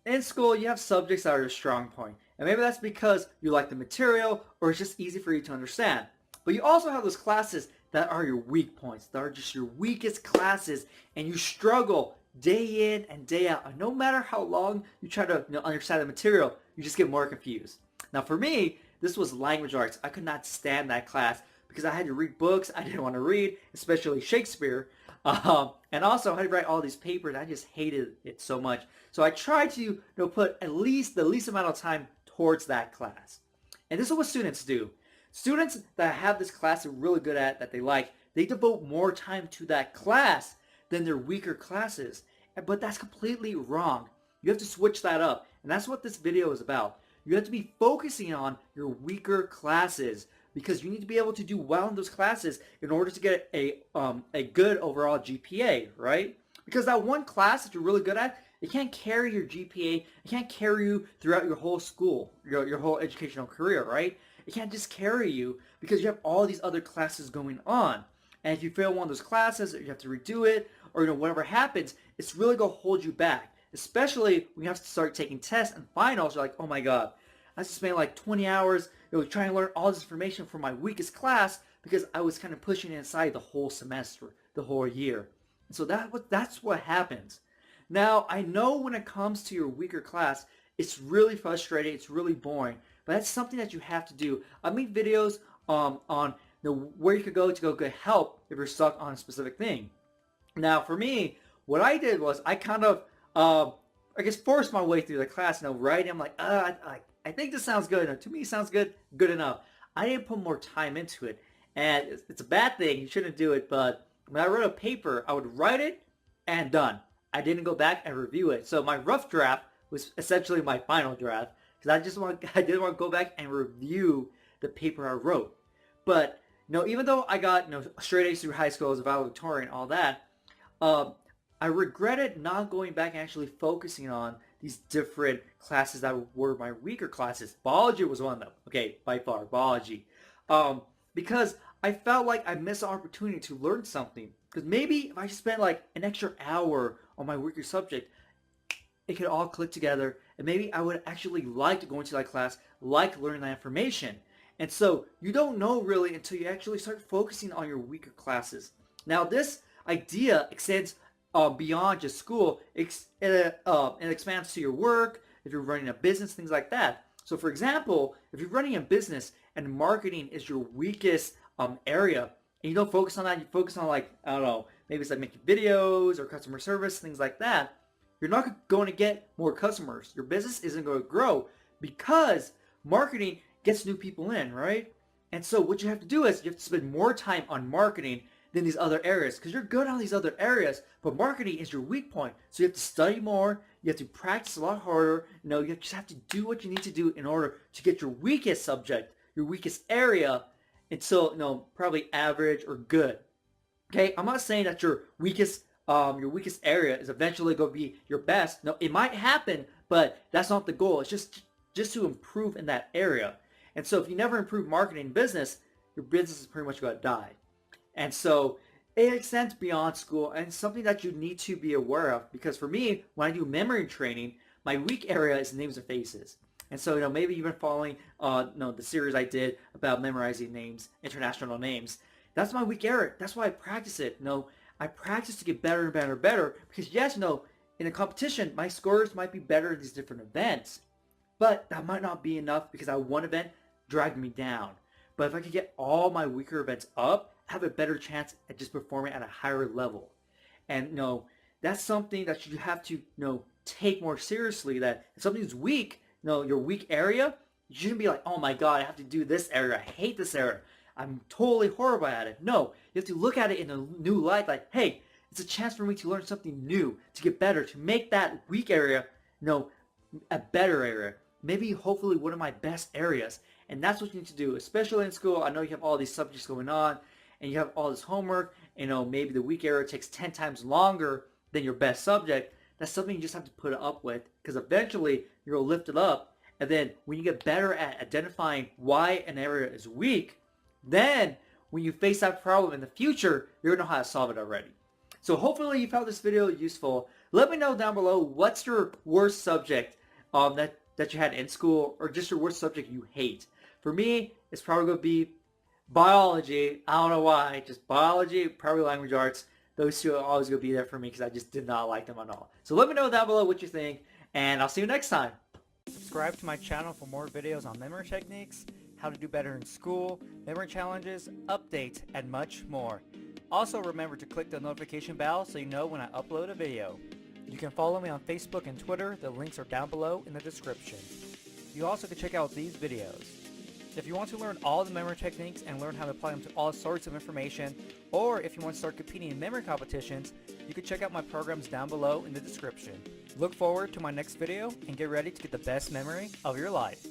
in school you have subjects that are your strong point. And maybe that's because you like the material or it's just easy for you to understand. But you also have those classes that are your weak points, that are just your weakest classes, and you struggle day in and day out. And no matter how long you try to understand the material, you just get more confused. Now for me, this was language arts. I could not stand that class because I had to read books I didn't want to read, especially Shakespeare. And also I had to write all these papers. I just hated it so much. So I tried to put at least the least amount of time towards that class. And this is what students do. Students that have this class they're really good at, that they like, they devote more time to that class than their weaker classes. But that's completely wrong. You have to switch that up. And that's what this video is about. You have to be focusing on your weaker classes because you need to be able to do well in those classes in order to get a good overall GPA, right? Because that one class that you're really good at, it can't carry your GPA. It can't carry you throughout your whole school, your whole educational career, right? It can't just carry you because you have all these other classes going on. And if you fail one of those classes, or you have to redo it, or whatever happens, it's really going to hold you back. Especially when you have to start taking tests and finals, you're like, oh my god, I just spent like 20 hours trying to learn all this information for my weakest class because I was kind of pushing it inside the whole semester, the whole year. And so that's what happens. Now, I know when it comes to your weaker class, it's really frustrating, it's really boring, but that's something that you have to do. I made videos on where you could go to get help if you're stuck on a specific thing. Now, for me, what I did was I kind of, I guess, forced my way through the class. Writing, I'm like, I think this sounds good. To me, it sounds good enough. I didn't put more time into it. And it's a bad thing. You shouldn't do it. But when I wrote a paper, I would write it and done. I didn't go back and review it. So my rough draft was essentially my final draft because I didn't want to go back and review the paper I wrote. But even though I got straight A's through high school as a valedictorian and all that, I regretted not going back and actually focusing on these different classes that were my weaker classes. Biology was one of them. Okay, by far, biology. Because I felt like I missed an opportunity to learn something. Because maybe if I spent like an extra hour on my weaker subject, it could all click together. And maybe I would actually like to go into that class, like learning that information. And so you don't know really until you actually start focusing on your weaker classes. Now this idea extends beyond just school. It expands to your work, if you're running a business, things like that. So for example, if you're running a business and marketing is your weakest area, and you don't focus on that, you focus on like, I don't know, maybe it's like making videos or customer service, things like that, you're not going to get more customers. Your business isn't going to grow because marketing gets new people in, right? And so what you have to do is you have to spend more time on marketing than these other areas because you're good on these other areas, but marketing is your weak point. So you have to study more, you have to practice a lot harder, you just have to do what you need to do in order to get your weakest subject, your weakest area, until probably average or good. Okay, I'm not saying that your weakest area is eventually going to be your best. No, it might happen, but that's not the goal. It's just to improve in that area. And so if you never improve marketing and business, your business is pretty much going to die. And so it extends beyond school and it's something that you need to be aware of because for me, when I do memory training, my weak area is names and faces. And so, maybe you've been following the series I did about memorizing names, international names. That's my weak area. That's why I practice it. I practice to get better and better and better because yes, in a competition, my scores might be better in these different events. But that might not be enough because that one event dragged me down. But if I could get all my weaker events up, I have a better chance at just performing at a higher level. And that's something that you have to take more seriously. That if something's weak, your weak area, you shouldn't be like, oh my god, I have to do this area. I hate this area. I'm totally horrible at it. No, you have to look at it in a new light. Like, hey, it's a chance for me to learn something new, to get better, to make that weak area, a better area. Maybe hopefully one of my best areas. And that's what you need to do, especially in school. I know you have all these subjects going on and you have all this homework. Maybe the weak area takes 10 times longer than your best subject. That's something you just have to put up with because eventually you're going to lift it up. And then when you get better at identifying why an area is weak, then when you face that problem in the future, you're going to know how to solve it already. So hopefully you found this video useful. Let me know down below what's your worst subject that you had in school, or just your worst subject you hate. For me, it's probably going to be biology. I don't know why. Just biology, probably language arts. Those two are always going to be there for me because I just did not like them at all. So let me know down below what you think, and I'll see you next time. Subscribe to my channel for more videos on memory techniques, how to do better in school, memory challenges, updates, and much more. Also remember to click the notification bell so you know when I upload a video. You can follow me on Facebook and Twitter. The links are down below in the description. You also can check out these videos. If you want to learn all the memory techniques and learn how to apply them to all sorts of information, or if you want to start competing in memory competitions, you can check out my programs down below in the description. Look forward to my next video and get ready to get the best memory of your life.